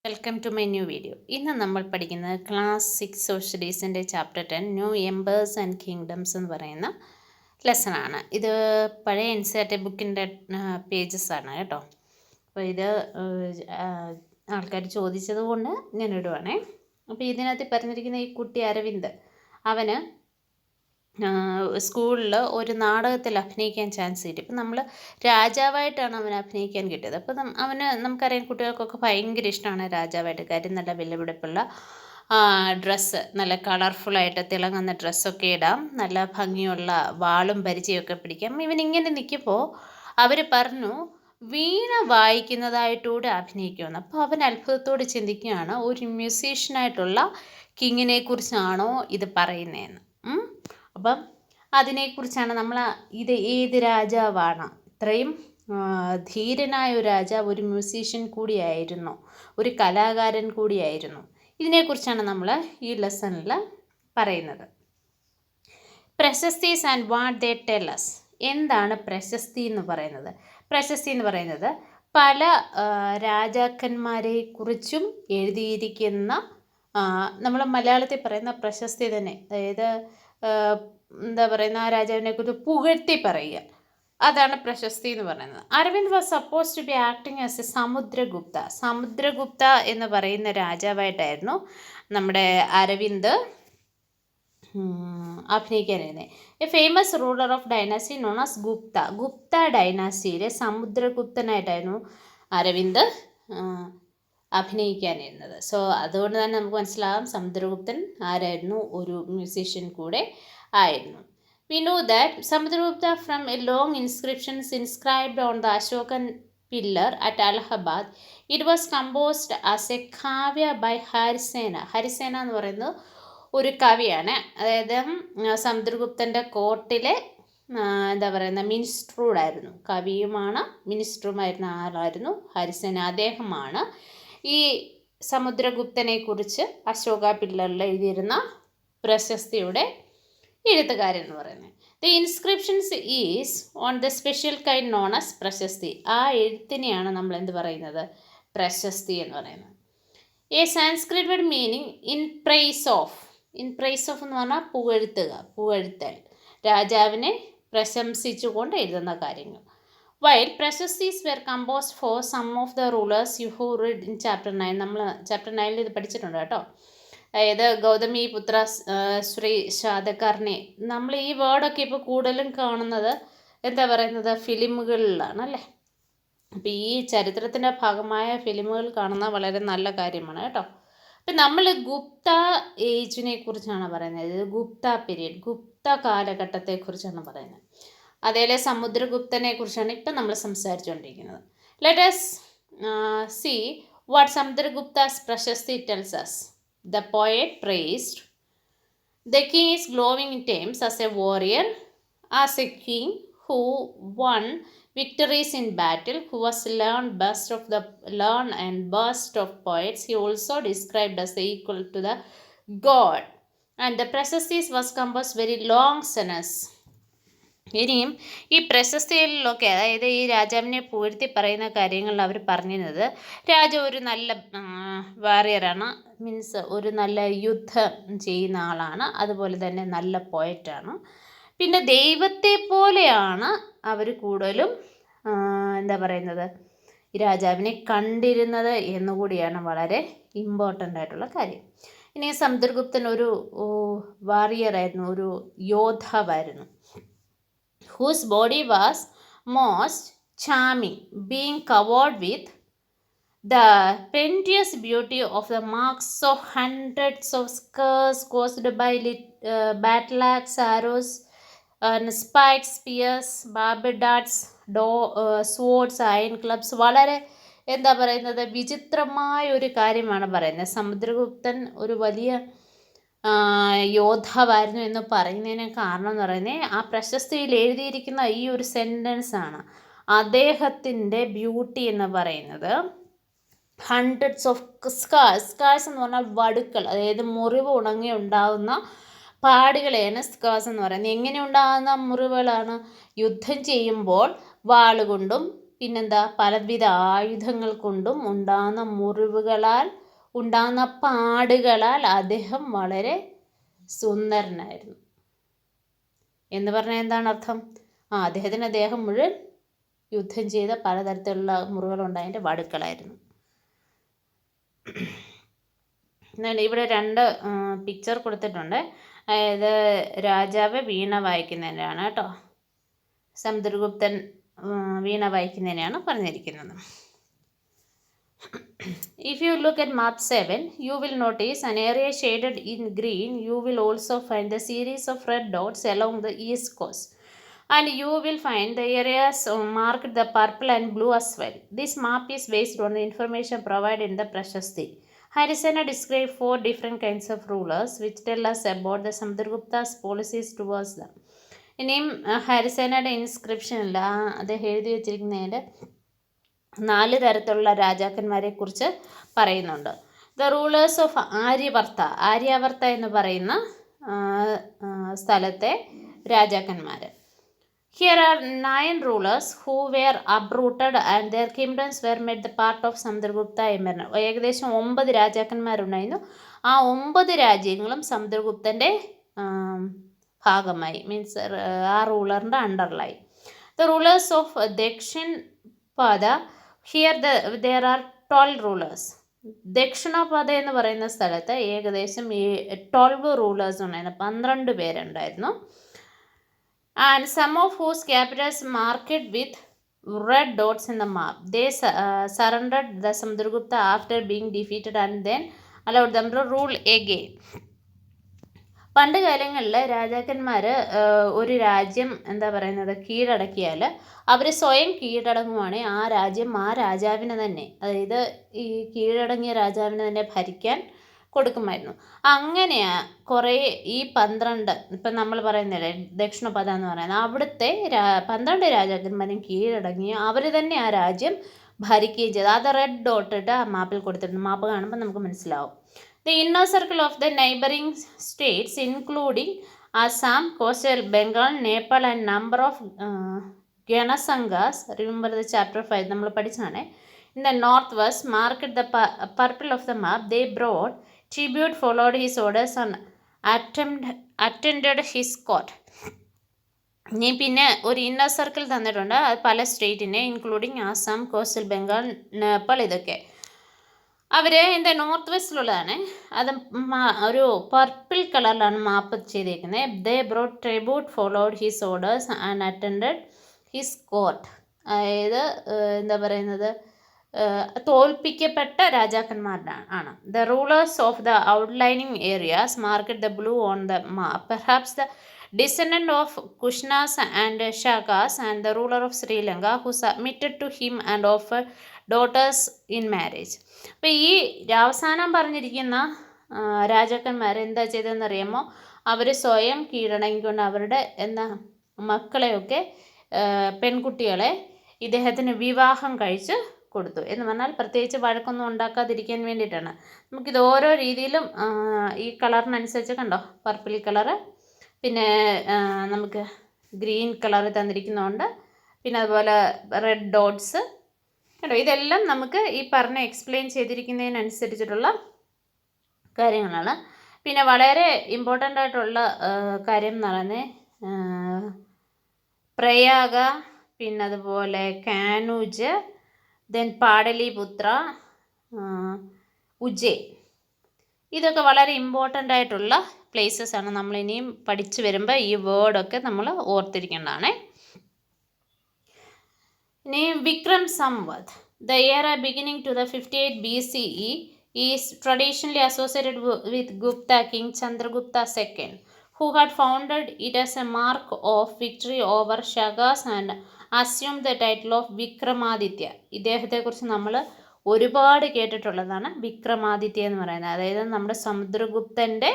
Welcome to my new video. ഇന്ന് നമ്മൾ പഠിക്കുന്നത് ക്ലാസ് 6 സോഷ്യലീസിൻ്റെ chapter 10 new empires and kingdoms എന്ന് പറയുന്ന ലെസണാണ്. ഇത് പഴയ NCERT ബുക്കിൻ്റെ പേജസ് ആണ് കേട്ടോ. അപ്പോൾ ഇത് ആൾക്കാർ ചോദിച്ചത് കൊണ്ട് ഞാൻ ഇടുവാണേ. അപ്പോൾ ഇതിനകത്ത് പറഞ്ഞിരിക്കുന്ന ഈ കുട്ടി അരവിന്ദ്, അവന് സ്കൂളിൽ ഒരു നാടകത്തിൽ അഭിനയിക്കാൻ ചാൻസ് കിട്ടി. ഇപ്പം നമ്മൾ രാജാവായിട്ടാണ് അവന് അഭിനയിക്കാൻ കിട്ടിയത്. അപ്പം നമുക്കറിയാം, കുട്ടികൾക്കൊക്കെ ഭയങ്കര ഇഷ്ടമാണ് രാജാവായിട്ട്. കാര്യം നല്ല വിലപിടിപ്പുള്ള ഡ്രസ്സ്, നല്ല കളർഫുള്ളായിട്ട് തിളങ്ങുന്ന ഡ്രസ്സൊക്കെ ഇടാം, നല്ല ഭംഗിയുള്ള വാളും പരിചയമൊക്കെ പിടിക്കാം. ഇവനിങ്ങനെ നിൽക്കുമ്പോൾ അവർ പറഞ്ഞു വീണ വായിക്കുന്നതായിട്ടൂടെ അഭിനയിക്കുമെന്ന്. അപ്പോൾ അവൻ അത്ഭുതത്തോട് ചിന്തിക്കുകയാണ്, ഒരു മ്യൂസീഷ്യനായിട്ടുള്ള കിങ്ങിനെ കുറിച്ചാണോ ഇത് പറയുന്നതെന്ന്. അപ്പം അതിനെക്കുറിച്ചാണ് നമ്മൾ ഇത് ഏത് രാജാവാണ്, ഇത്രയും ധീരനായ ഒരു രാജാവ് ഒരു മ്യൂസീഷ്യൻ കൂടിയായിരുന്നു, ഒരു കലാകാരൻ കൂടിയായിരുന്നു. ഇതിനെക്കുറിച്ചാണ് നമ്മൾ ഈ ലെസണിൽ പറയുന്നത്. Prashastis and what they tell us. എന്താണ് പ്രശസ്തി എന്ന് പറയുന്നത്? പ്രശസ്തി എന്ന് പറയുന്നത് പല രാജാക്കന്മാരെ കുറിച്ചും എഴുതിയിരിക്കുന്ന, നമ്മൾ മലയാളത്തിൽ പറയുന്ന പ്രശസ്തി തന്നെ, അതായത് എന്താ പറയുന്ന ആ രാജാവിനെ കുറിച്ച് പുകഴ്ത്തി പറയുക, അതാണ് പ്രശസ്തി എന്ന് പറയുന്നത്. Arvind was suppose to be acting as a Samudragupta. Samudragupta എന്ന് പറയുന്ന രാജാവായിട്ടായിരുന്നു നമ്മുടെ അരവിന്ദ് അഭിനയിക്കാനിരുന്നത്. A famous ruler of dynasty known as Gupta. Gupta ഡൈനാസ്റ്റിയിലെ സമുദ്രഗുപ്തനായിട്ടായിരുന്നു അരവിന്ദ് അഭിനയിക്കാനിരുന്നത്. സോ അതുകൊണ്ട് തന്നെ നമുക്ക് മനസ്സിലാകാം സമുദ്രഗുപ്തൻ ആരായിരുന്നു, ഒരു മ്യൂസീഷ്യൻ കൂടെ ആയിരുന്നു. We know that Samudragupta from a long inscriptions inscribed on the Ashokan pillar at Allahabad. It was composed as a kavya by Harisena. Harisena എന്ന് പറയുന്നത് ഒരു കവിയാണ്. അതായത് സമുദ്രഗുപ്തൻ്റെ കോർട്ടിലെ എന്താ പറയുന്ന മിനിസ്റ്ററൂടായിരുന്നു, കവിയുമാണ് മിനിസ്റ്ററുമായിരുന്ന ആളായിരുന്നു ഹരിസേന. അദ്ദേഹമാണ് ഈ സമുദ്രഗുപ്തനെ കുറിച്ച് അശോക പില്ലറിൽ എഴുതിയിരുന്ന പ്രശസ്തിയുടെ എഴുത്തുകാരൻ എന്ന് പറയുന്നത്. The inscriptions is on the special kind known as prashasti. ആ എഴുത്തിനെയാണ് നമ്മൾ എന്ത് പറയുന്നത്, പ്രശസ്തി എന്ന് പറയുന്നത്. A Sanskrit word meaning in praise of. In praise of എന്ന് പറഞ്ഞാൽ പുകഴ്ത്തുക, പുകഴ്ത്തൽ, രാജാവിനെ പ്രശംസിച്ചുകൊണ്ട് എഴുതുന്ന കാര്യങ്ങൾ. While prashastis were composed for some of the rulers you who read in chapter 9. നമ്മൾ ചാപ്റ്റർ 9 ഇത് പഠിച്ചിട്ടുണ്ട് കേട്ടോ. അതായത് ഗൗതമി പുത്ര ശ്രീ ശാതകർണി. നമ്മൾ ഈ വേർഡൊക്കെ ഇപ്പോൾ കൂടുതലും കാണുന്നത് എന്താ പറയുന്നത്, ഫിലിമുകളിലാണ് അല്ലേ. അപ്പോൾ ഈ ചരിത്രത്തിൻ്റെ ഭാഗമായ ഫിലിമുകൾ കാണുന്നത് വളരെ നല്ല കാര്യമാണ് കേട്ടോ. അപ്പം നമ്മൾ ഗുപ്ത ഏജിനെ കുറിച്ചാണ് പറയുന്നത്, ഗുപ്ത പീരീഡ്, ഗുപ്ത കാലഘട്ടത്തെക്കുറിച്ചാണ് പറയുന്നത്. അതേപോലെ സമുദ്രഗുപ്തനെ കുറിച്ചാണ് ഇപ്പം നമ്മൾ സംസാരിച്ചുകൊണ്ടിരിക്കുന്നത്. Let us see what Samudragupta's പ്രശസ്തി tells us. The poet praised the king is glowing in terms as a warrior, as a king who won victories in battle, who was learned and best of poets. He also described as the equal to the god, and the Prasastis was composed very long sonnets. ഇനിയും ഈ പ്രശസ്തികളിലൊക്കെ, അതായത് ഈ രാജാവിനെ പുകഴ്ത്തി പറയുന്ന കാര്യങ്ങളിൽ അവർ പറഞ്ഞിരുന്നത്, രാജാവ് ഒരു നല്ല വാറിയറാണ്, മീൻസ് ഒരു നല്ല യുദ്ധം ചെയ്യുന്ന ആളാണ്, അതുപോലെ തന്നെ നല്ല പോയറ്റാണ്, പിന്നെ ദൈവത്തെ പോലെയാണ് അവർ കൂടുതലും എന്താ പറയുന്നത്, ഈ രാജാവിനെ കണ്ടിരുന്നത് എന്നുകൂടിയാണ് വളരെ ഇമ്പോർട്ടൻ്റ് ആയിട്ടുള്ള കാര്യം. ഇനി സമുദ്രഗുപ്തൻ ഒരു വാറിയറായിരുന്നു, ഒരു യോദ്ധാവായിരുന്നു. Whose body was most charming, being covered with the plenteous beauty of the marks of hundreds of scars caused by battle axe, arrows, and spikes, spears, barbed darts, swords, iron clubs. വളരെ എന്താ പറയുന്നത്, വിചിത്രമായ ഒരു കാര്യമാണ് പറയുന്നത്. സമുദ്രഗുപ്തൻ ഒരു വലിയ യോദ്ധാവായിരുന്നു എന്ന് പറയുന്നതിന് കാരണം എന്ന് പറയുന്നത്, ആ പ്രശസ്തിയിൽ എഴുതിയിരിക്കുന്ന ഈ ഒരു സെൻറ്റൻസ് ആണ്. അദ്ദേഹത്തിൻ്റെ ബ്യൂട്ടി എന്ന് പറയുന്നത് ഹൺഡ്രഡ്സ് ഓഫ് സ്കാർസ് എന്ന് പറഞ്ഞാൽ വടുക്കൾ, അതായത് മുറിവ് ഉണങ്ങി ഉണ്ടാകുന്ന പാടുകളെയാണ് സ്കാർസ് എന്ന് പറയുന്നത്. എങ്ങനെ ഉണ്ടാകുന്ന മുറിവുകളാണ്? യുദ്ധം ചെയ്യുമ്പോൾ വാളുകൊണ്ടും പിന്നെന്താ പലവിധ ആയുധങ്ങൾ കൊണ്ടും ഉണ്ടാകുന്ന മുറിവുകളാൽ ഉണ്ടാകുന്ന പാടുകളാൽ അദ്ദേഹം വളരെ സുന്ദരനായിരുന്നു. എന്ന് പറഞ്ഞാൽ എന്താണ് അർത്ഥം? അദ്ദേഹത്തിൻ്റെ ദേഹം മുഴുവൻ യുദ്ധം ചെയ്ത പലതരത്തിലുള്ള മുറിവുകളുണ്ടായതിൻ്റെ വടുക്കളായിരുന്നു. ഇവിടെ 2 പിക്ചർ കൊടുത്തിട്ടുണ്ട്. അതായത് രാജാവ് വീണ വായിക്കുന്നതിനാണ് കേട്ടോ. സമുദ്രഗുപ്തൻ വീണ വായിക്കുന്നതിനാണ് പറഞ്ഞിരിക്കുന്നത്. If you look at map 7, you will notice an area shaded in green. You will also find a series of red dots along the east coast. And you will find the areas marked the purple and blue as well. This map is based on the information provided in the Prashasti. Harisena described 4 different kinds of rulers which tell us about the Samudragupta's policies towards them. ഇനിയും ഹരിസേനയുടെ ഇൻസ്ക്രിപ്ഷനിൽ അദ്ദേഹം എഴുതി വച്ചിരിക്കുന്നതിൻ്റെ 4 തരത്തിലുള്ള രാജാക്കന്മാരെ കുറിച്ച് പറയുന്നുണ്ട്. The rulers of ആര്യവർത്ത എന്ന് പറയുന്ന സ്ഥലത്തെ രാജാക്കന്മാർ. Here are 9 rulers who were uprooted and their kingdoms were made the part of Samudragupta Empire. ഏകദേശം 9 രാജാക്കന്മാരുണ്ടായിരുന്നു. ആ 9 രാജ്യങ്ങളും സമുദ്രഗുപ്തൻ്റെ ഭാഗമായി, മീൻസ് ആ റൂളറിൻ്റെ അണ്ടറിലായി. ദ റൂളേഴ്സ് ഓഫ് ദക്ഷിൺ പാത, ഹിയർ there are 12 rulers. ദക്ഷിണപാത എന്ന് പറയുന്ന സ്ഥലത്ത് ഏകദേശം 12 റൂളേഴ്സ് ഉണ്ടായിരുന്നു, 12 പേരുണ്ടായിരുന്നു. And some of whose capitals marked with red dots in the map. They surrendered the Samudragupta after being defeated and then allowed them to rule again. പണ്ട് കാലങ്ങളിൽ രാജാക്കന്മാർ ഒരു രാജ്യം കീഴടക്കിയാൽ അവർ സ്വയം കീഴടങ്ങുവാണെങ്കിൽ ആ രാജ്യം ആ രാജാവിന് തന്നെ, അതായത് ഈ കീഴടങ്ങിയ രാജാവിന് തന്നെ ഭരിക്കാൻ കൊടുക്കുമായിരുന്നു. അങ്ങനെ കുറേ ഈ 12 ഇപ്പം നമ്മൾ പറയുന്നില്ലേ ദക്ഷിണപാത എന്ന് പറയുന്നത്, അവിടുത്തെ 12 രാജാക്കന്മാരും കീഴടങ്ങി അവർ തന്നെ ആ രാജ്യം ഭരിക്കുകയും ചെയ്തു. അത് റെഡ് ഡോട്ട് ഇട്ട് ആ മാപ്പിൽ കൊടുത്തിട്ടുണ്ട്. മാപ്പ് കാണുമ്പോൾ നമുക്ക് മനസ്സിലാവും. The inner circle of the neighboring states, including Assam, coastal Bengal, Nepal, and number of Ganasangas, remember the chapter 5 നമ്മൾ പഠിച്ചാണ്, in the northwest, marked the purple of the map. They brought tribute, followed his orders, and attended his court. ഇനി പിന്നെ ഒരു inner circle തന്നിട്ടുണ്ട്, അത് പല സ്റ്റേറ്റിനെ, including Assam, coastal Bengal, Nepal, ഇതൊക്കെ അവർ ഇതിൻ്റെ നോർത്ത് വെസ്റ്റിലുള്ളതാണ്. അത് ഒരു പർപ്പിൾ കളറിലാണ് മാപ്പ് ചെയ്തേക്കുന്നത്. They brought tribute, followed his orders and attended his court. അതായത് തോൽപ്പിക്കപ്പെട്ട രാജാക്കന്മാരുടെ ആണ്. The rulers of the outlying areas marked the blue on the map. Perhaps the descendant of Kushnas and Shakas and the ruler of Sri Lanka who submitted to him and offered daughters in marriage. അപ്പോൾ ഈ അവസാനം പറഞ്ഞിരിക്കുന്ന രാജാക്കന്മാർ എന്താ ചെയ്തതെന്നറിയാമോ? അവർ സ്വയം കീഴടങ്ങിക്കൊണ്ട് അവരുടെ മക്കളെയൊക്കെ, പെൺകുട്ടികളെ ഇദ്ദേഹത്തിന് വിവാഹം കഴിച്ച് കൊടുത്തു. എന്ന് പറഞ്ഞാൽ പ്രത്യേകിച്ച് വഴക്കൊന്നും ഉണ്ടാക്കാതിരിക്കാൻ വേണ്ടിയിട്ടാണ്. നമുക്കിത് ഓരോ രീതിയിലും ഈ കളറിനനുസരിച്ച് കണ്ടോ, പർപ്പിൾ കളറ്, പിന്നെ നമുക്ക് ഗ്രീൻ കളർ തന്നിരിക്കുന്നതുകൊണ്ട്, പിന്നെ അതുപോലെ റെഡ് ഡോട്ട്സ് കേട്ടോ. ഇതെല്ലാം നമുക്ക് ഈ പറഞ്ഞ എക്സ്പ്ലെയിൻ ചെയ്തിരിക്കുന്നതിനനുസരിച്ചിട്ടുള്ള കാര്യങ്ങളാണ്. പിന്നെ വളരെ ഇമ്പോർട്ടൻ്റ് ആയിട്ടുള്ള കാര്യം എന്ന് പറയുന്നത് പ്രയാഗ, പിന്നെ അതുപോലെ കാനൂജ്, ദെൻ പാടലിപുത്ര, ഉജ്ജയിൻ, ഇതൊക്കെ വളരെ ഇമ്പോർട്ടൻ്റ് ആയിട്ടുള്ള പ്ലേസസ് ആണ്. നമ്മളിനിയും പഠിച്ചു വരുമ്പോൾ ഈ വേർഡൊക്കെ നമ്മൾ ഓർത്തിരിക്കേണ്ടതാണ്. ഇനി Vikram Samvat, the year beginning to the 58 BCE is traditionally associated with Gupta king Chandragupta second, who had founded it as a mark of victory over Shagas and assumed the title of Vikramaditya. ഇദ്ദേഹത്തെക്കുറിച്ച് നമ്മൾ ഒരുപാട് കേട്ടിട്ടുള്ളതാണ് വിക്രമാദിത്യ എന്ന് പറയുന്നത്. അതായത് നമ്മുടെ സമുദ്രഗുപ്തൻ്റെ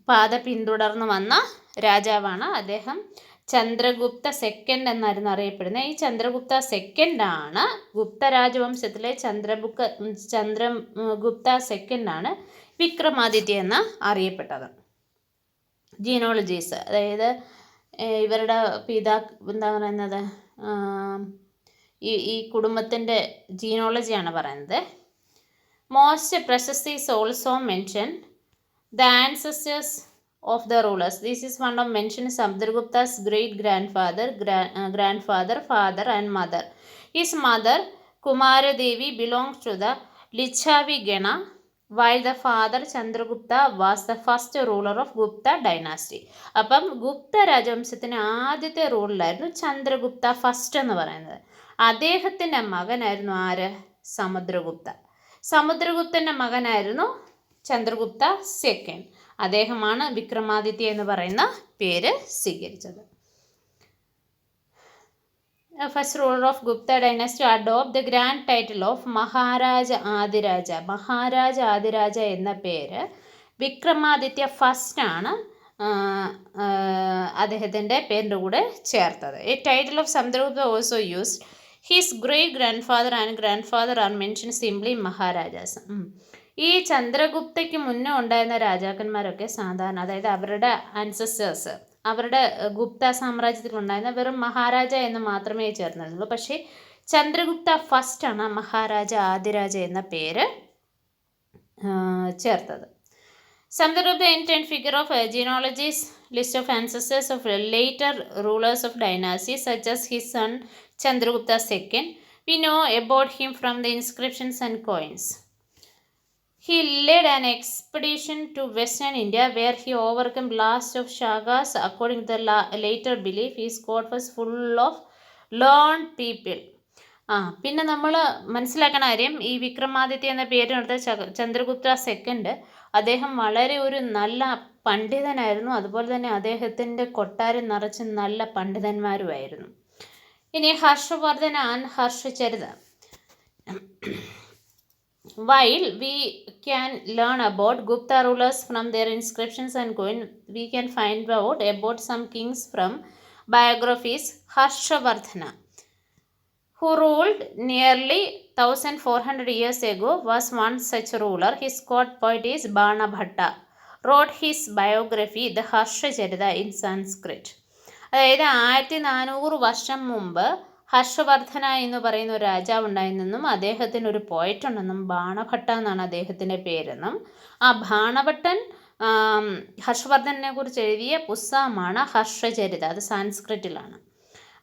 പാത പിന്തുടർന്ന് വന്ന രാജാവാണ് അദ്ദേഹം. ചന്ദ്രഗുപ്ത സെക്കൻഡ് എന്നായിരുന്നു അറിയപ്പെടുന്നത്. ഈ ചന്ദ്രഗുപ്ത സെക്കൻഡാണ് ഗുപ്ത രാജവംശത്തിലെ ചന്ദ്രഗുപ്ത സെക്കൻഡാണ് വിക്രമാദിത്യ എന്ന് അറിയപ്പെട്ടത്. ജീനോളജീസ്, അതായത് ഇവരുടെ എന്താ പറയുന്നത്, ഈ കുടുംബത്തിൻ്റെ ജീനോളജിയാണ് പറയുന്നത്. മോസ്റ്റ് പ്രശസ്തി is also mention the ancestors of the rulers. This is one of mentioned Samudragupta's great grandfather, father and mother. His mother Kumaradevi belongs to the Lichavi Gena, while the father Chandragupta was the first ruler of Gupta dynasty. അപ്പം ഗുപ്ത രാജവംശത്തിന് ആദ്യത്തെ റൂളറായിരുന്നു Chandragupta first എന്ന് പറയുന്നത്. അദ്ദേഹത്തിൻ്റെ മകനായിരുന്നു ആര്? സമുദ്രഗുപ്ത. സമുദ്രഗുപ്തൻ്റെ മകനായിരുന്നു Chandragupta second. അദ്ദേഹമാണ് വിക്രമാദിത്യ എന്ന് പറയുന്ന പേര് സ്വീകരിച്ചത്. First ruler of Gupta dynasty adopt the grand title of Maharaja Adiraja. Maharaja Adiraja എന്ന പേര് വിക്രമാദിത്യ ഫസ്റ്റാണ് അദ്ദേഹത്തിൻ്റെ പേരിൻ്റെ കൂടെ ചേർത്തത്. A title of Samudragupta also used. His great grand father are mention simply Maharajas. ഈ ചന്ദ്രഗുപ്തയ്ക്ക് മുന്നേ ഉണ്ടായിരുന്ന രാജാക്കന്മാരൊക്കെ സാധാരണ, അതായത് അവരുടെ ആൻസസ്റ്റേഴ്സ്, അവരുടെ ഗുപ്ത സാമ്രാജ്യത്തിലുണ്ടായിരുന്ന വെറും മഹാരാജ എന്ന് മാത്രമേ ചേർന്നിരുന്നുള്ളൂ. പക്ഷേ ചന്ദ്രഗുപ്ത ഫസ്റ്റാണ് മഹാരാജ ആദിരാജ എന്ന പേര് ചേർത്തത്. Samudragupta intent figure of genealogies list of ancestors of later rulers of dynasty such as his son Chandragupta II. We know about him from the inscriptions and coins. He led an expedition to Western India where he overcame blast of Shagas. According to the later belief, his court was full of learned people. പിന്നെ നമ്മൾ മനസ്സിലാക്കണ കാര്യം, ഈ വിക്രമാദിത്യ എന്ന പേരിനെടുത്ത Chandragupta second, അദ്ദേഹം വളരെ ഒരു നല്ല പണ്ഡിതനായിരുന്നു. അതുപോലെ തന്നെ അദ്ദേഹത്തിൻ്റെ കൊട്ടാരം നിറച്ച് നല്ല പണ്ഡിതന്മാരുമായിരുന്നു. ഇനി Harshavardhana and Harshacharita. While we can learn about Gupta rulers from their inscriptions and coins, we can find out about some kings from biographies. Harshavardhana, who ruled nearly 1400 years ago, was one such ruler. His court poet is Banabhatta, wrote his biography, the Harshacharita, in Sanskrit. അതായത് 1400 വർഷം മുമ്പ് ഹർഷവർദ്ധന എന്ന് പറയുന്ന ഒരു രാജാവ് ഉണ്ടായിരുന്നെന്നും അദ്ദേഹത്തിന് ഒരു poet ഉണ്ടെന്നും ബാണഭട്ട എന്നാണ് അദ്ദേഹത്തിൻ്റെ പേരെന്നും ആ ബാണഭട്ടൻ ഹർഷവർദ്ധനെ കുറിച്ച് എഴുതിയ പുസ്തകമാണ് ഹർഷചരിത. അത് സാൻസ്ക്രിറ്റിലാണ്.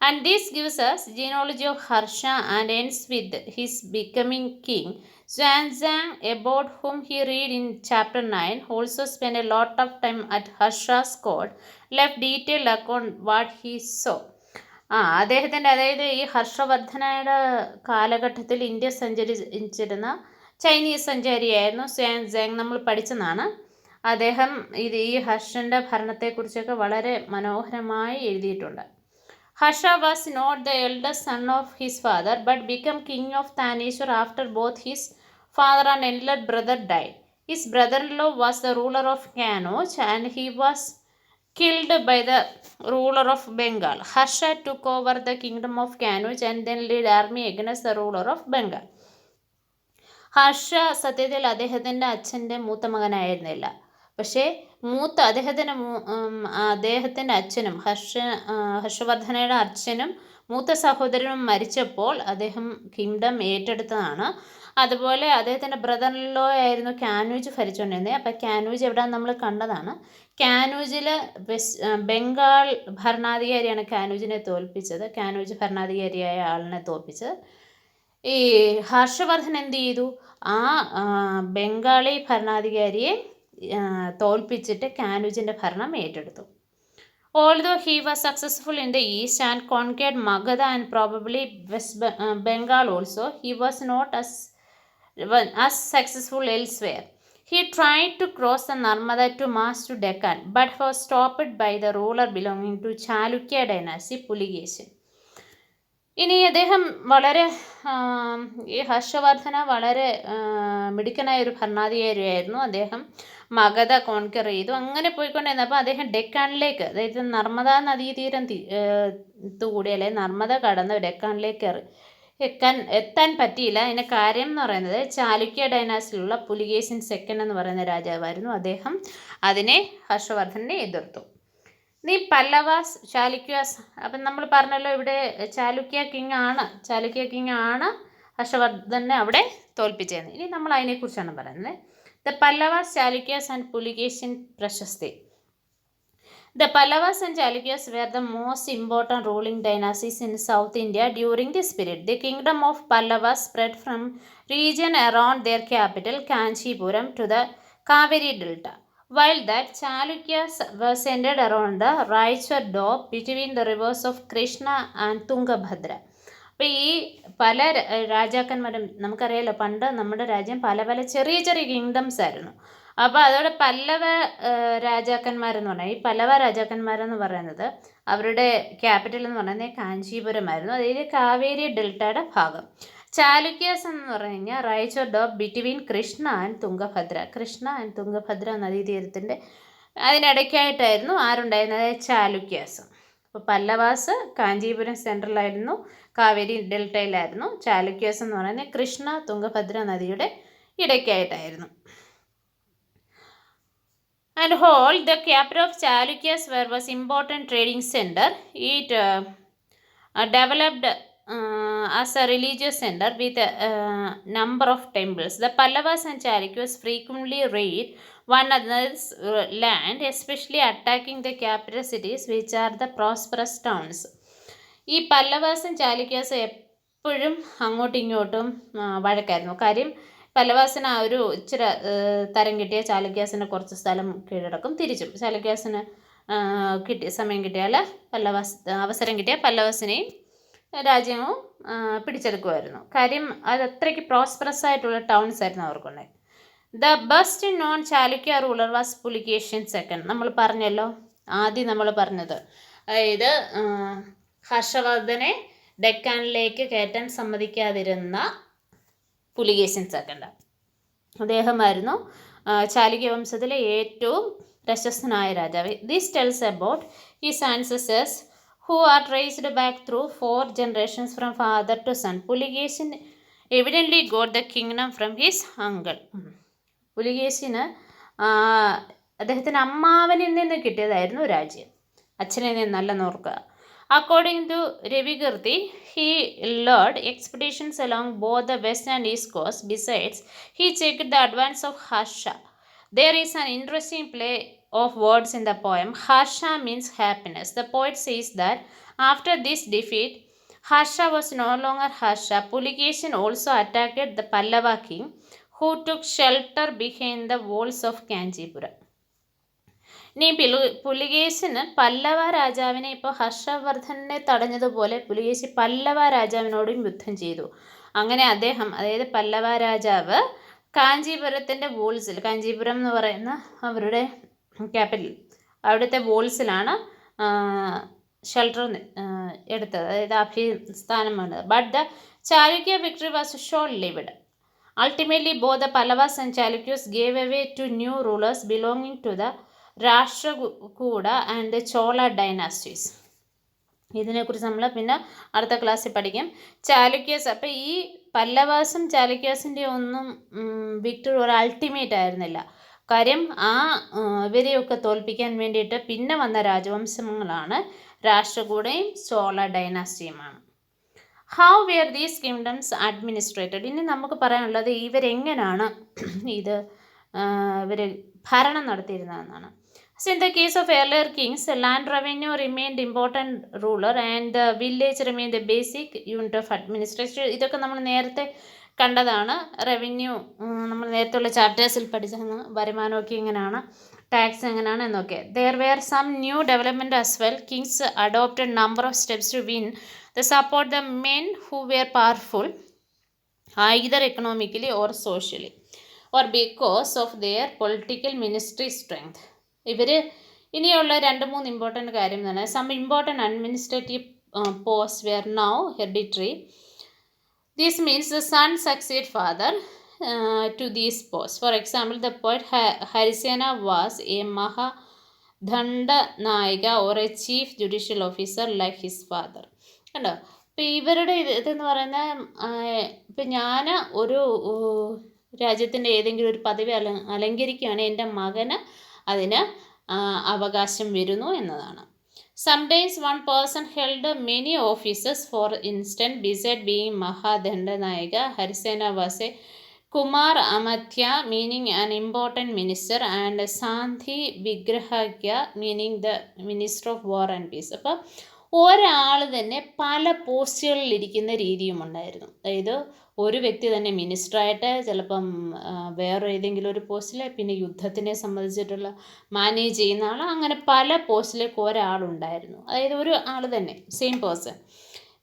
And this gives us genealogy of Harsha and ends with his becoming king. Xuanzang, about whom he read in chapter 9, also spent a lot of time at Harsha's court, left detailed account what he saw. അദ്ദേഹത്തിൻ്റെ, അതായത് ഈ ഹർഷവർദ്ധനയുടെ കാലഘട്ടത്തിൽ India സഞ്ചരിച്ചിരുന്ന Chinese സഞ്ചാരിയായിരുന്നു സ്വാൻസാങ്. നമ്മൾ പഠിച്ചതാണ്. അദ്ദേഹം ഈ ഹർഷൻ്റെ ഭരണത്തെക്കുറിച്ചൊക്കെ വളരെ മനോഹരമായി എഴുതിയിട്ടുണ്ട്. Harsha was not the eldest son of his father, but became king of Tanishwar after both his father and elder brother died. His brother-in-law was the ruler of Kanauj, and he was killed by the ruler of Bengal. Harsha took over the kingdom of Kanauj and then led army against the ruler of Bengal. Harsh സത്യത്തിൽ അദ്ദേഹത്തിൻ്റെ അച്ഛൻ്റെ മൂത്ത മകനായിരുന്നില്ല. പക്ഷേ അദ്ദേഹത്തിൻ്റെ അച്ഛനും ഹർഷവർദ്ധനയുടെ അച്ഛനും മൂത്ത സഹോദരനും മരിച്ചപ്പോൾ അദ്ദേഹം കിങ്ഡം ഏറ്റെടുത്തതാണ്. അതുപോലെ അദ്ദേഹത്തിൻ്റെ ബ്രദറിലോ ആയിരുന്നു കാനൂജ് ഭരിച്ചുകൊണ്ടിരുന്നത്. അപ്പോൾ കാനൂജ് എവിടെയാണെന്ന് നമ്മൾ കണ്ടതാണ്. കാനൂജിൽ ബംഗാൾ ഭരണാധികാരിയാണ് കാനൂജിനെ തോൽപ്പിച്ചത്. കാനൂജ് ഭരണാധികാരിയായ ആളിനെ തോൽപ്പിച്ചത്. ഈ ഹർഷവർദ്ധൻ എന്ത് ചെയ്തു? ആ ബംഗാളി ഭരണാധികാരിയെ തോൽപ്പിച്ചിട്ട് കാനൂജിൻ്റെ ഭരണം ഏറ്റെടുത്തു. Although he was successful in the east and conquered Magadha and probably West Bengal also, he was not as successful elsewhere. He tried to cross the Narmada to march to Deccan, but was stopped by the ruler belonging to Chalukya dynasty, Puligesin. ഇനി അദ്ദേഹം ഈ ഹർഷവർദ്ധന വളരെ മിടുക്കനായ ഒരു ഭരണാധികാരിയായിരുന്നു. അദ്ദേഹം Magadha conquer ചെയ്തു. അങ്ങനെ പോയിക്കൊണ്ടിരുന്നപ്പോൾ അദ്ദേഹം ഡെക്കാനിലേക്ക്, അതായത് നർമ്മദ നദീതീരം കൂടി അല്ലെങ്കിൽ നർമ്മദ കടന്ന് ഡെക്കാനിലേക്ക് എത്താൻ പറ്റിയില്ല. അതിൻ്റെ കാര്യം എന്ന് പറയുന്നത് ചാലുക്യ ഡൈനാസ്റ്റിയിലുള്ള പുലികേസിൻ സെക്കൻഡ് എന്ന് പറയുന്ന രാജാവായിരുന്നു. അദ്ദേഹം അതിനെ ഹർഷവർദ്ധനെ എതിർത്തു. നീ പല്ലവാസ് ചാലുക്യാസ്, അപ്പം നമ്മൾ പറഞ്ഞല്ലോ ഇവിടെ ചാലുക്യ കിങ് ആണ് ഹർഷവർദ്ധനെ അവിടെ തോൽപ്പിച്ചത്. ഇനി നമ്മൾ അതിനെക്കുറിച്ചാണ് പറയുന്നത്. ദ പല്ലവാസ്, ചാലുക്യാസ് ആൻഡ് പുലികേശിൻ പ്രശസ്തി. The Pallavas and Chalukyas were the most important ruling dynasties in South India during this period. The kingdom of Pallavas spread from region around their capital Kanchipuram to the Kaveri Delta, while that Chalukyas were centered around the Raichur Dome between the rivers of Krishna and Tungabhadra. അപ്പോൾ ഈ പല രാജാക്കന്മാരും നമുക്കറിയാലോ, പണ്ട് നമ്മുടെ രാജ്യം പല പല ചെറിയ ചെറിയ കിങ്ഡംസ് ആയിരുന്നു. അപ്പോൾ അതോടെ പല്ലവ രാജാക്കന്മാരെന്ന് പറഞ്ഞാൽ, ഈ പല്ലവ രാജാക്കന്മാരെന്ന് പറയുന്നത് അവരുടെ ക്യാപിറ്റൽ എന്ന് പറയുന്നത് കാഞ്ചീപുരമായിരുന്നു. അതായത് കാവേരി ഡെൽറ്റയുടെ ഭാഗം. ചാലുക്യാസ് എന്ന് പറഞ്ഞു കഴിഞ്ഞാൽ റൈച്ചർ ഡോപ്പ് ബിറ്റ്വീൻ കൃഷ്ണ ആൻഡ് തുംഗഭദ്ര നദീതീരത്തിൻ്റെ അതിനിടയ്ക്കായിട്ടായിരുന്നു ആരുണ്ടായിരുന്നത്, ചാലുക്യാസ്. അപ്പോൾ പല്ലവാസ് കാഞ്ചീപുരം സെൻട്രലായിരുന്നു, കാവേരി ഡെൽറ്റയിലായിരുന്നു. ചാലുക്യാസ് എന്ന് പറയുന്നത് കൃഷ്ണ തുംഗഭദ്ര നദിയുടെ ഇടയ്ക്കായിട്ടായിരുന്നു. And whole the capital of Chalukyas was important trading center. It developed as a religious center with a number of temples. The Pallavas and Chalukyas frequently raid one another's land, especially attacking the capital cities, which are the prosperous towns. ഈ പല്ലവാസും ചാലുക്യാസും എപ്പോഴും അങ്ങോട്ടും ഇങ്ങോട്ടും വഴക്കായിരുന്നു. കാര്യം പല്ലവാസിന് ആ ഒരു ഇച്ചിരി തരം കിട്ടിയ ചാലുക്യാസിന് കുറച്ച് സ്ഥലം കീഴടക്കും, തിരിച്ചും ചാലുക്യാസിന് സമയം കിട്ടിയാൽ അവസരം കിട്ടിയാൽ പല്ലവാസിനെയും രാജ്യവും പിടിച്ചെടുക്കുമായിരുന്നു. കാര്യം അത് അത്രയ്ക്ക് പ്രോസ്പെറസ് ആയിട്ടുള്ള ടൗൺസ് ആയിരുന്നു അവർക്കുണ്ടായി. The best known Chalukya ruler was Pulakeshin second. നമ്മൾ പറഞ്ഞല്ലോ, ആദ്യം നമ്മൾ പറഞ്ഞത്, അതായത് ഹർഷവർദ്ധനെ ഡെക്കാനിലേക്ക് കയറ്റാൻ സമ്മതിക്കാതിരുന്ന പുലികേശൻ സെക്കൻഡ്. അദ്ദേഹമായിരുന്നു ചാലുക്യ വംശത്തിലെ ഏറ്റവും പ്രശസ്തനായ രാജാവ്. This tells about his ancestors who are traced back through 4 generations from father to son. പുലികേശൻ evidently got the kingdom from his uncle. പുലികേശിന് അദ്ദേഹത്തിന് അമ്മാവനിൽ നിന്ന് കിട്ടിയതായിരുന്നു രാജ്യം, അച്ഛനെ നിന്നല്ല നോർക്കുക. According to Ravikirti, he led expeditions along both the west and east coast. Besides, he checked the advance of Harsha. There is an interesting play of words in the poem. Harsha means happiness. The poet says that after this defeat, Harsha was no longer Harsha. Pulikeshin also attacked the Pallava king, who took shelter behind the walls of Kanchipuram. ഇനി പുലികേശിന് പല്ലവ രാജാവിനെ ഇപ്പോൾ ഹർഷവർദ്ധനെ തടഞ്ഞതുപോലെ പുലികേശി പല്ലവ രാജാവിനോടും യുദ്ധം ചെയ്തു. അങ്ങനെ അദ്ദേഹം, അതായത് പല്ലവ രാജാവ് കാഞ്ചീപുരത്തിൻ്റെ വോൾസിൽ, കാഞ്ചീപുരം എന്ന് പറയുന്ന അവരുടെ ക്യാപിറ്റൽ, അവിടുത്തെ വോൾസിലാണ് ഷെൽട്ടർ എടുത്തത്, അതായത് അഭിസ്ഥാനം വന്നത്. But the Chalukya victory was short lived. Ultimately both the Pallavas and Chalukyas gave away to new rulers belonging to the Rashtrakuta and Chola dynasties. ഇതിനെക്കുറിച്ച് നമ്മൾ പിന്നെ അടുത്ത ക്ലാസ്സിൽ പഠിക്കും. ചാലുക്യസ്, അപ്പോൾ ഈ പല്ലവാസും ചാലുക്യാസിൻ്റെ ഒന്നും വിക്ടറി ഒരു അൾട്ടിമേറ്റ് ആയിരുന്നില്ല. കാര്യം ഇവരെയൊക്കെ തോൽപ്പിക്കാൻ വേണ്ടിയിട്ട് പിന്നെ വന്ന രാജവംശങ്ങളാണ് രാഷ്ട്രകൂടയും ചോള ഡൈനാസ്റ്റിയുമാണ്. How were these kingdoms administered? ഇനി നമുക്ക് പറയാനുള്ളത് ഇവരെങ്ങനെയാണ് ഇവർ ഭരണം നടത്തിയിരുന്നതെന്നാണ്. So in the case of earlier kings, land revenue remained important ruler and the village remained the basic unit of administration. ഇതൊക്കെ നമ്മൾ നേരത്തെ കണ്ടതാണ്. റവന്യൂ നമ്മൾ നേരത്തെയുള്ള ചാപ്റ്റേഴ്സിൽ പഠിച്ചതാണ്. വരുമാനമൊക്കെ എങ്ങനെയാണ്, ടാക്സ് എങ്ങനെയാണ് എന്നൊക്കെ. There were some new development as well. Kings adopted number of steps to win the support the men who were powerful, either economically or socially, or because of their political ministry strength. ഇവർ ഇനിയുള്ള 2-3 important കാര്യം എന്ന് പറഞ്ഞാൽ, some important administrative post were now hereditary. This means the son succeed father to these posts. For example, the poet Harisena was a Mahadanda Naika or a chief judicial officer like his father. കണ്ടോ? ഇപ്പം ഇവരുടെ ഇതെന്ന് പറയുന്നത്, ഇപ്പം ഞാൻ ഒരു രാജ്യത്തിൻ്റെ ഏതെങ്കിലും ഒരു പദവി അലങ്കരിക്കുകയാണ്, എൻ്റെ മകന് അതിന് അവകാശം വരുന്നു എന്നതാണ്. Sometimes one person held many offices. For instance, besides being Mahadandanayaga, Harisena was a Kumar Amatya, meaning an important minister, and Sandhi Vigrahagya, meaning the minister of war and peace. അപ്പോൾ ഒരാൾ തന്നെ പല പോസ്റ്റുകളിൽ ഇരിക്കുന്ന രീതിയും ഉണ്ടായിരുന്നു. അതായത് ഒരു വ്യക്തി തന്നെ മിനിസ്റ്ററായിട്ട്, ചിലപ്പം വേറെ ഏതെങ്കിലും ഒരു പോസ്റ്റിൽ, പിന്നെ യുദ്ധത്തിനെ സംബന്ധിച്ചിട്ടുള്ള മാനേജ് ചെയ്യുന്ന ആൾ, അങ്ങനെ പല പോസ്റ്റിലേക്ക് ഒരാളുണ്ടായിരുന്നു. അതായത് ഒരു ആൾ തന്നെ, same person.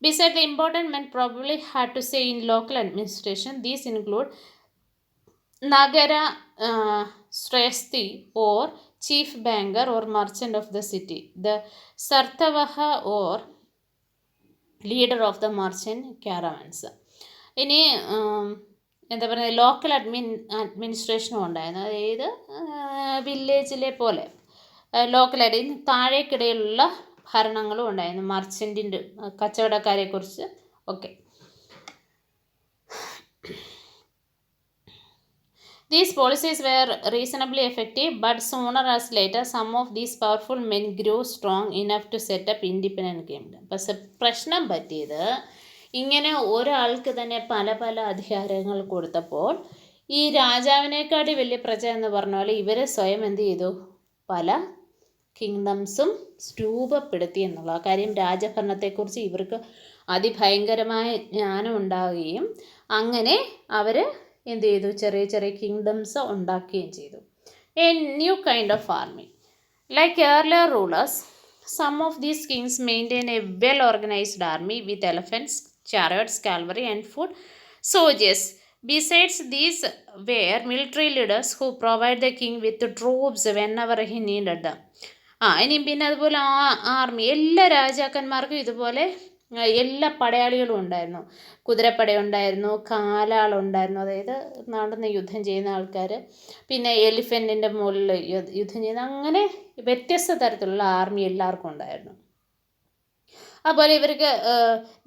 Besides the important men probably had to say in local administration, these include Nagara Shresthi or chief banker or merchant of the city, the Sartavaha or leader of the merchant caravans. ഇനി എന്താ പറയുക, local അഡ്മിനിസ്ട്രേഷനും ഉണ്ടായിരുന്നു. അതായത് വില്ലേജിലെ പോലെ ലോക്കലായിട്ട് താഴേക്കിടയിലുള്ള ഭരണങ്ങളും ഉണ്ടായിരുന്നു. മർച്ചൻറ്റിൻ്റെ കച്ചവടക്കാരെക്കുറിച്ച് ഒക്കെ. These policies were reasonably effective, but sooner or later some of these powerful men grew strong enough to set up independent kingdom. പക്ഷെ പ്രശ്നം പറ്റിയത്, ഇങ്ങനെ ഒരാൾക്ക് തന്നെ പല പല അധികാരങ്ങൾ കൊടുത്തപ്പോൾ ഈ രാജാവിനേക്കാട്ടി വലിയ പ്രജ എന്ന് പറഞ്ഞ പോലെ ഇവർ സ്വയം എന്ത് ചെയ്തു, പല കിങ്ഡംസും രൂപപ്പെടുത്തി എന്നുള്ള കാര്യം. രാജഭരണത്തെക്കുറിച്ച് ഇവർക്ക് അതിഭയങ്കരമായ ജ്ഞാനം ഉണ്ടാവുകയും അങ്ങനെ അവർ എന്ത് ചെയ്തു, ചെറിയ ചെറിയ കിങ്ഡംസ് ഉണ്ടാക്കുകയും ചെയ്തു. A new kind of army. Like earlier rulers, some of these kings maintain a well-organized army with elephants, chariots, cavalry and foot soldiers. Besides, these were military leaders who provide the king with troops whenever he needed them. ഇനി പിന്നെ അതുപോലെ army, എല്ലാ രാജാക്കന്മാർക്കും ഇതുപോലെ എല്ലാ പടയാളികളും ഉണ്ടായിരുന്നു. കുതിരപ്പടയുണ്ടായിരുന്നു, കാലാളുണ്ടായിരുന്നു, അതായത് നടന്ന് യുദ്ധം ചെയ്യുന്ന ആൾക്കാർ, പിന്നെ എലിഫൻറ്റിൻ്റെ മുകളിൽ യുദ്ധം ചെയ്യുന്ന, അങ്ങനെ വ്യത്യസ്ത തരത്തിലുള്ള ആർമി എല്ലാവർക്കും ഉണ്ടായിരുന്നു. അതുപോലെ ഇവർക്ക്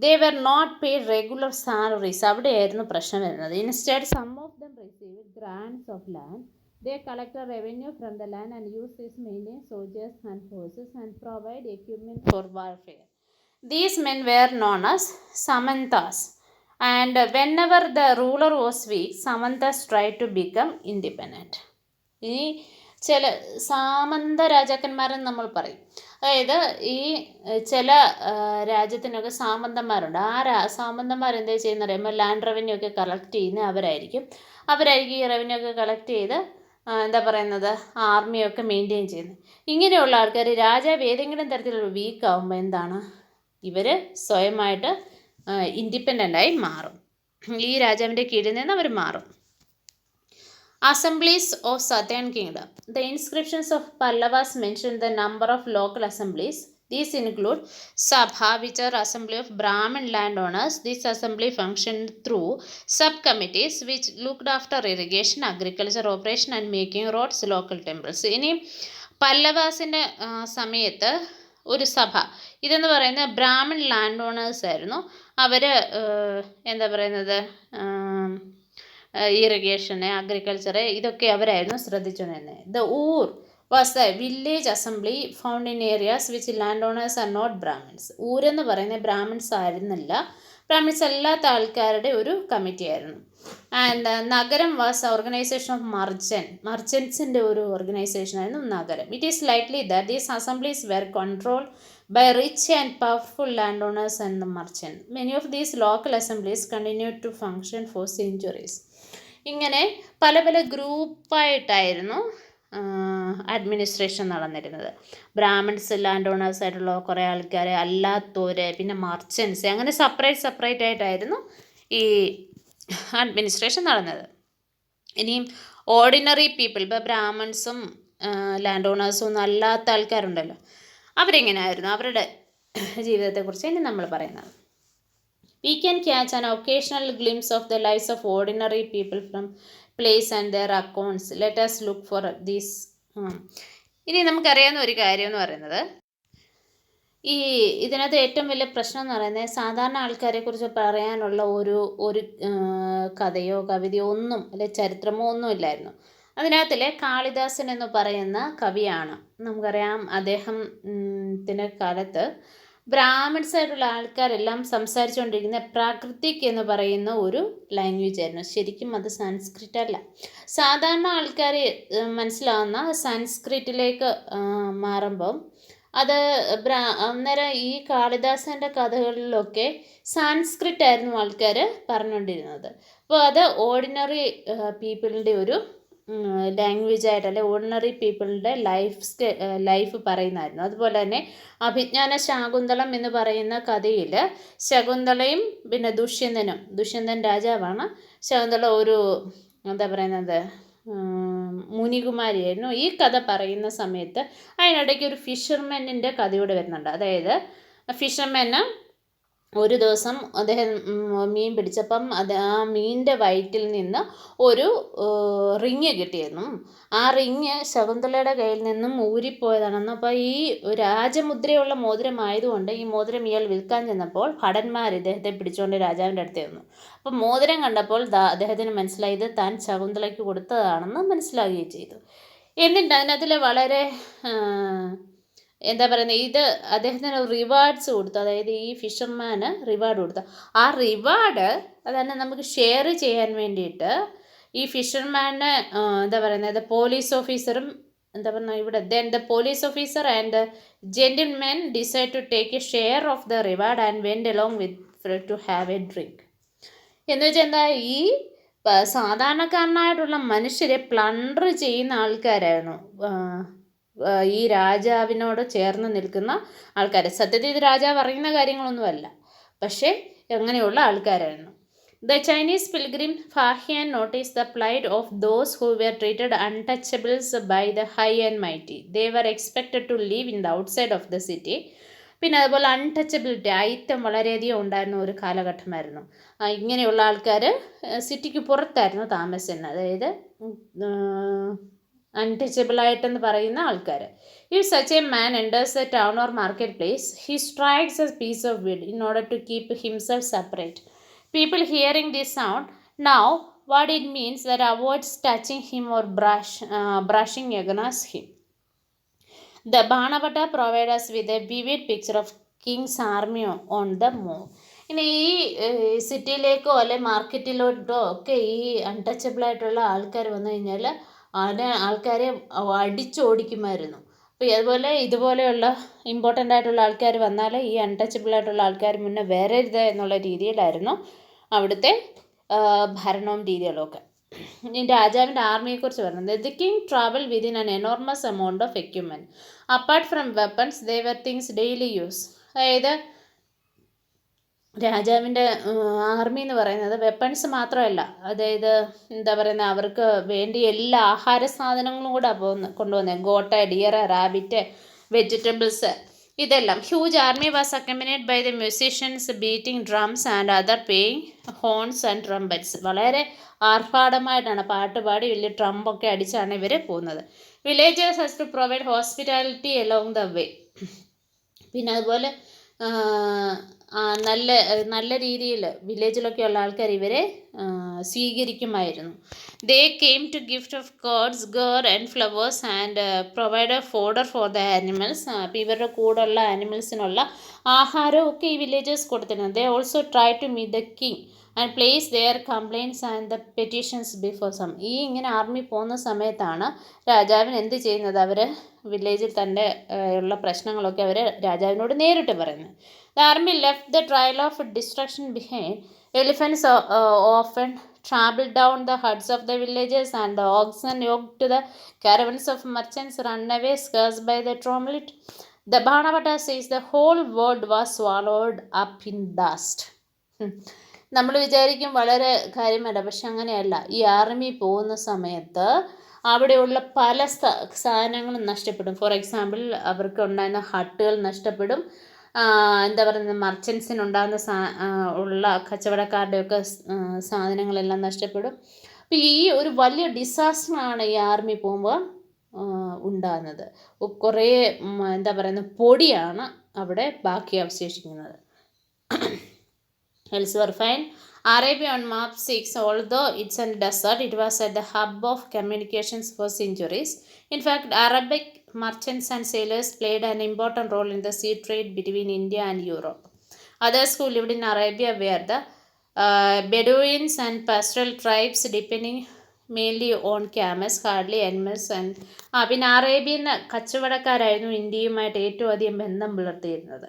they were not paid regular salaries, അവിടെയായിരുന്നു പ്രശ്നം വരുന്നത്. Instead some of them receive grants of land. They collect a revenue from the land and use this to maintain soldiers and horses and provide equipment for warfare. These men were known as Samantas, and whenever the ruler was weak, Samantas tried to become independent. ഇനി ചില സാമന്ത രാജാക്കന്മാരെന്ന് നമ്മൾ പറയും. അതായത് ഈ ചില രാജ്യത്തിനൊക്കെ സാമന്തന്മാരുണ്ട്. സാമന്തന്മാരെന്താ ചെയ്യുന്നത് പറയുമ്പോൾ land revenue ഒക്കെ കളക്ട് ചെയ്യുന്ന അവരായിരിക്കും ഈ റവന്യൂ ഒക്കെ കളക്ട് ചെയ്ത് എന്താ പറയുന്നത്, ആർമിയൊക്കെ മെയിൻറ്റെയിൻ ചെയ്യുന്നത്. ഇങ്ങനെയുള്ള ആൾക്കാർ രാജാവ് ഏതെങ്കിലും തരത്തിലുള്ള വീക്ക് ആകുമ്പോൾ എന്താണ്, ഇവർ സ്വയമായിട്ട് ഇൻഡിപെൻഡൻ്റായി മാറും. ഈ രാജാവിൻ്റെ കീഴിൽ നിന്ന് അവർ മാറും. Assemblies of Southern Kingdom. The inscriptions of Pallavas mention the number of local assemblies. These include Sabha, which are assembly of Brahmin landowners. This assembly functioned through subcommittees which looked after irrigation, agriculture operation and making roads, local temples. ഇനി പല്ലവാസിൻ്റെ സമയത്ത് ഒരു സഭ, ഇതെന്ന് പറയുന്നത് Brahmin land owners ആയിരുന്നു. അവർ എന്താ പറയുന്നത്, irrigation, agriculture, ഇതൊക്കെ അവരായിരുന്നു ശ്രദ്ധിച്ചുകൊണ്ടിരുന്നത്. The ur was a village assembly found in areas which land owners are not Brahmins. ഊരെന്ന് പറയുന്നത് ബ്രാഹ്മിൻസ് ആയിരുന്നില്ല, ബ്രാഹ്മിൻസ് അല്ലാത്ത ആൾക്കാരുടെ ഒരു കമ്മിറ്റി ആയിരുന്നു. ആൻഡ് നഗരം വാസ് ഓർഗനൈസേഷൻ ഓഫ് മർച്ചൻസിൻ്റെ ഒരു ഓർഗനൈസേഷൻ ആയിരുന്നു നഗരം. It is likely that these assemblies were controlled by rich and powerful landowners and the merchant. Many of these local assemblies continued to function for centuries. ഇങ്ങനെ പല പല ഗ്രൂപ്പായിട്ടായിരുന്നു administration നടന്നിരുന്നത്. Brahmins, land owners ആയിട്ടുള്ള കുറേ ആൾക്കാർ, അല്ലാത്തവർ, പിന്നെ മർച്ചൻസ്, അങ്ങനെ സെപ്പറേറ്റ് ആയിട്ടായിരുന്നു ഈ അഡ്മിനിസ്ട്രേഷൻ നടന്നത്. ഇനിയും ഓർഡിനറി പീപ്പിൾ, ഇപ്പോൾ ബ്രാഹ്മിൻസും ലാൻഡ് ഓണേഴ്സും ഒന്നും അല്ലാത്ത ആൾക്കാരുണ്ടല്ലോ, അവരെങ്ങനെയായിരുന്നു, അവരുടെ ജീവിതത്തെക്കുറിച്ച് ഇനി നമ്മൾ പറയുന്നത്. We can catch an occasional glimpse of the lives of ordinary people from plays and their accounts. Let us look for this. ഇനി നമുക്കറിയാവുന്ന ഒരു കാര്യം എന്ന് പറയുന്നത്, ഇതിനകത്ത് ഏറ്റവും വലിയ പ്രശ്നം എന്ന് പറയുന്നത് സാധാരണ ആൾക്കാരെക്കുറിച്ച് പറയാനുള്ള ഒരു കഥയോ കവിതയോ ഒന്നും, അല്ലെ ചരിത്രമോ ഒന്നും ഇല്ലായിരുന്നു. അതിനകത്തിലെ കാളിദാസൻ എന്ന് പറയുന്ന കവിയാണ്. നമുക്കറിയാം അദ്ദേഹത്തിൻ്റെ കാലത്ത് ബ്രാഹ്മിൺസ് ആയിട്ടുള്ള ആൾക്കാരെല്ലാം സംസാരിച്ചുകൊണ്ടിരിക്കുന്ന പ്രാകൃതിക് എന്ന് പറയുന്ന ഒരു ലാംഗ്വേജ് ആയിരുന്നു. ശരിക്കും അത് സാൻസ്ക്രിറ്റ് അല്ല. സാധാരണ ആൾക്കാർ മനസ്സിലാവുന്ന സാൻസ്ക്രിറ്റിലേക്ക് മാറുമ്പം അത് അന്നേരം ഈ കാളിദാസൻ്റെ കഥകളിലൊക്കെ സാൻസ്ക്രിറ്റ് ആയിരുന്നു ആൾക്കാർ പറഞ്ഞുകൊണ്ടിരുന്നത്. അപ്പോൾ അത് ഓർഡിനറി പീപ്പിളിൻ്റെ ഒരു ലാംഗ്വേജ് ആയിട്ടല്ലേ ഓർഡിനറി പീപ്പിളിൻ്റെ ലൈഫ് പറയുന്നതായിരുന്നു. അതുപോലെ തന്നെ അഭിജ്ഞാന ശാകുന്തളം എന്ന് പറയുന്ന കഥയിൽ ശകുന്തളയും പിന്നെ ദുഷ്യന്തൻ രാജാവാണ്. ശകുന്തള ഒരു എന്താ പറയുന്നത് മുനികുമാരിയായിരുന്നു. ഈ കഥ പറയുന്ന സമയത്ത് അതിനിടയ്ക്ക് ഒരു ഫിഷർമാനിൻ്റെ കഥയോടെ വരുന്നുണ്ട്. അതായത് ഫിഷർമാന് ഒരു ദിവസം അദ്ദേഹം മീൻ പിടിച്ചപ്പം ആ മീനിൻ്റെ വയറ്റിൽ നിന്ന് ഒരു റിങ് കിട്ടിയിരുന്നു. ആ റിങ് ശകുന്തളയുടെ കയ്യിൽ നിന്നും ഊരിപ്പോയതാണെന്ന്. അപ്പോൾ ഈ രാജമുദ്രയുള്ള മോതിരമായതുകൊണ്ട് ഈ മോതിരം ഇയാൾ വിൽക്കാൻ ചെന്നപ്പോൾ ഭടന്മാർ ഇദ്ദേഹത്തെ പിടിച്ചുകൊണ്ട് രാജാവിൻ്റെ അടുത്ത് വന്നു. അപ്പം മോതിരം കണ്ടപ്പോൾ അദ്ദേഹത്തിന് മനസ്സിലായി ഇത് താൻ ശകുന്തളയ്ക്ക് കൊടുത്തതാണെന്ന് മനസ്സിലാവുകയും ചെയ്തു. എന്നിട്ട് അതിനകത്തിൽ വളരെ എന്താ പറയുന്നത് ഇത് അദ്ദേഹത്തിന് റിവാർഡ്സ് കൊടുത്തു. അതായത് ഈ ഫിഷർമാന് റിവാർഡ് കൊടുത്തു. ആ റിവാർഡ് അതന്നെ നമുക്ക് ഷെയർ ചെയ്യാൻ വേണ്ടിയിട്ട് ഈ ഫിഷർമാന് എന്താ പറയുന്നത് പോലീസ് ഓഫീസറും എന്താ പറയുക ഇവിടെ the police officer and gentlemen decide to take a share of the reward and went along with to have a drink. എന്ന് വെച്ചാൽ എന്താ ഈ സാധാരണക്കാരനായിട്ടുള്ള മനുഷ്യരെ പ്ലണ്ടർ ചെയ്യുന്ന ആൾക്കാരായിരുന്നു ഈ രാജാവിനോട് ചേർന്ന് നിൽക്കുന്ന ആൾക്കാർ. സത്യത്തിൽ ഇത് രാജാവ് അറിയുന്ന കാര്യങ്ങളൊന്നുമല്ല, പക്ഷേ അങ്ങനെയുള്ള ആൾക്കാരായിരുന്നു. The Chinese pilgrim Fahian noticed the plight of those who were treated untouchables by the high and mighty. They were expected to live in the outside of the city. പിന്നെ അതുപോലെ അൺടച്ചബിലിറ്റി അയിത്തം വളരെയധികം ഉണ്ടായിരുന്ന ഒരു കാലഘട്ടമായിരുന്നു. ഇങ്ങനെയുള്ള ആൾക്കാർ സിറ്റിക്ക് പുറത്തായിരുന്നു താമസിക്കുന്നത്. അതായത് അൺടച്ചബിൾ ആയിട്ടെന്ന് പറയുന്ന ആൾക്കാർ. If such a man enters a town or market place he strikes a piece of wood in order to keep himself separate. People hearing this sound now what it means that avoids touching him or brushing against him. The Banavata provides us with a vivid picture of King's army on the move. ഇനി ഈ സിറ്റിയിലേക്കോ അല്ലെ മാർക്കറ്റിലോട്ടോ ഒക്കെ ഈ untouchable ആയിട്ടുള്ള ആൾക്കാർ വന്നു കഴിഞ്ഞാൽ ആൾക്കാരെ അടിച്ചോടിക്കുമായിരുന്നു. അപ്പോൾ അതുപോലെ ഇതുപോലെയുള്ള ഇമ്പോർട്ടൻ്റ് ആയിട്ടുള്ള ആൾക്കാർ വന്നാൽ ഈ അൺടച്ചബിൾ ആയിട്ടുള്ള ആൾക്കാർ മുന്നേ വരരുത് എന്നുള്ള രീതിയിലായിരുന്നു അവിടുത്തെ ഭരണവും രീതികളൊക്കെ. ഇനി രാജാവിൻ്റെ ആർമിയെക്കുറിച്ച് പറയുന്നത് the king travel within an enormous amount of equipment apart from weapons they were things daily use. അതായത് രാജാവിൻ്റെ ആർമി എന്ന് പറയുന്നത് വെപ്പൺസ് മാത്രമല്ല, അതായത് എന്താ പറയുന്നത് അവർക്ക് വേണ്ടി എല്ലാ ആഹാര സാധനങ്ങളും കൂടെ കൊണ്ടുവന്നത് ഗോട്ട, ഡിയർ, റാബിറ്റ്, വെജിറ്റബിൾസ് ഇതെല്ലാം. Huge army was accompanied by the musicians beating drums and other playing horns and trumpets. വളരെ ആർഭാടമായിട്ടാണ് പാട്ടുപാടി വലിയ ട്രംപൊക്കെ അടിച്ചാണ് ഇവർ പോകുന്നത്. Villagers has to provide hospitality along the way. പിന്നെ അതുപോലെ നല്ല രീതിയിൽ വില്ലേജിലൊക്കെയുള്ള ആൾക്കാർ ഇവരെ സ്വീകരിക്കുമായിരുന്നു. They came to gift of goods, gear and flowers and provide fodder for the animals. അപ്പോൾ ഇവരുടെ കൂടെയുള്ള ആനിമൽസിനുള്ള ആഹാരമൊക്കെ ഈ വില്ലേജേഴ്സ് കൊടുത്തിരുന്നു. They also try to meet the king and place their complaints and the petitions before some. ഈ ഇങ്ങനെ army പോകുന്ന സമയത്താണ് രാജാവിന് എന്ത് ചെയ്യുന്നത്, അവർ വില്ലേജിൽ തൻ്റെ ഉള്ള പ്രശ്നങ്ങളൊക്കെ അവർ രാജാവിനോട് നേരിട്ട് പറയുന്നത്. The army left the trail of destruction behind. Elephants often trampled down the huts of the villages, and the oxen yoked to the caravans of merchants ran away scarce by the tumult. The Banavata says the whole world was swallowed up in dust. നമ്മൾ വിചാരിക്കും വളരെ കാര്യമല്ല, പക്ഷെ അങ്ങനെയല്ല. ഈ army പോകുന്ന സമയത്ത് അവിടെയുള്ള പല സാധനങ്ങളും നഷ്ടപ്പെടും. ഫോർ എക്സാമ്പിൾ അവർക്ക് ഉണ്ടായിരുന്ന ഹട്ടുകൾ നഷ്ടപ്പെടും. എന്താ പറയുന്നത് മർച്ചൻസിനുണ്ടാകുന്ന ഉള്ള കച്ചവടക്കാരുടെയൊക്കെ സാധനങ്ങളെല്ലാം നഷ്ടപ്പെടും. അപ്പോൾ ഈ ഒരു വലിയ ഡിസാസ്റ്ററാണ് ഈ ആർമി പോകുമ്പോൾ ഉണ്ടാകുന്നത്. കുറേ എന്താ പറയുന്നത് പൊടിയാണ് അവിടെ ബാക്കി അവശേഷിക്കുന്നത്. Elsewhere find Arabia on map 6, although it's a desert, it was at the hub of communications for centuries. In fact, Arabic merchants and sailors played an important role in the sea trade between India and Europe. Others who lived in Arabia were the Bedouins and pastoral tribes depending mainly on camels, hardly animals and പിന്നെ Arabian കച്ചവടക്കാരായിരുന്നു ഇന്ത്യയുമായിട്ട് ഏറ്റവും അധികം ബന്ധം പുലർത്തിയിരുന്നത്.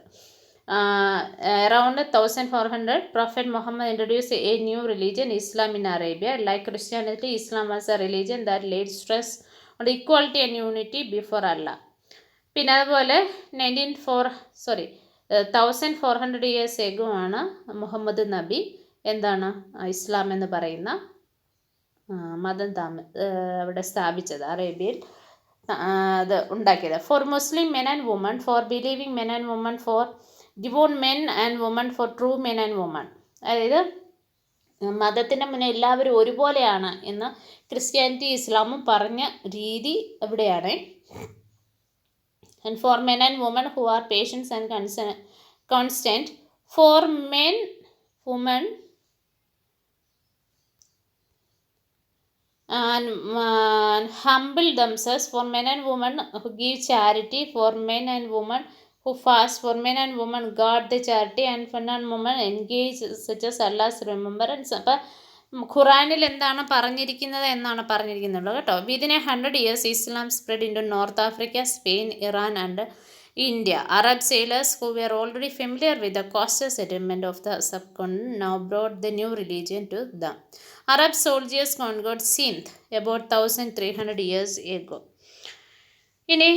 Around 1400, Prophet Muhammad introduced a new religion, Islam, in Arabia. Like Christianity, Islam was a religion that laid stress on the equality and unity before Allah. പിന്നെ അതുപോലെ 1400 years ago ആണ് മുഹമ്മദ് നബി എന്താണ് ഇസ്ലാം എന്ന് പറയുന്ന മതം അവിടെ സ്ഥാപിച്ചത്, അറേബ്യയിൽ അത് ഉണ്ടാക്കിയത്. For Muslim men and women, for believing men and women, for devout men and women, for true men and women. അതായത് മതത്തിൻ്റെ മുന്നേ എല്ലാവരും ഒരുപോലെയാണ് എന്ന് ക്രിസ്ത്യാനിറ്റി ഇസ്ലാമും പറഞ്ഞ രീതി അവിടെയാണ്. And for men and women who are patient and constant, for men, women and humble themselves, for men and women who give charity, for men and women who fast, for men and women guard the charity, and for men and women engage such as Allah's remembrance. അപ്പം ഖുറാനിൽ എന്താണ് പറഞ്ഞിരിക്കുന്നത് എന്നാണ് പറഞ്ഞിരിക്കുന്നുള്ളത് കേട്ടോ. Within 100 years Islam spread into North Africa, Spain, Iran and India. Arab sailors who were already familiar with the coastal settlement of the subcontinent now brought the new religion to them. Arab soldiers conquered Sindh about 1300 years ago. ഇനി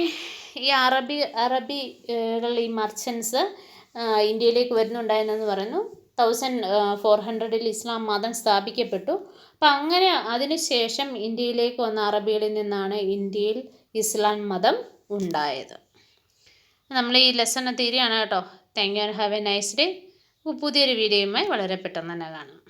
ഈ അറബികൾ ഈ merchants ഇന്ത്യയിലേക്ക് വരുന്നുണ്ടായിരുന്നെന്ന് പറയുന്നു. 1400 ഇസ്ലാം മതം സ്ഥാപിക്കപ്പെട്ടു. അപ്പം അങ്ങനെ അതിനുശേഷം ഇന്ത്യയിലേക്ക് വന്ന അറബികളിൽ നിന്നാണ് ഇന്ത്യയിൽ ഇസ്ലാം മതം ഉണ്ടായത്. നമ്മൾ ഈ ലെസൺ തീരുകയാണ് കേട്ടോ. Thank you and have A nice day. പുതിയൊരു വീഡിയോയുമായി വളരെ പെട്ടെന്ന് തന്നെ കാണാം.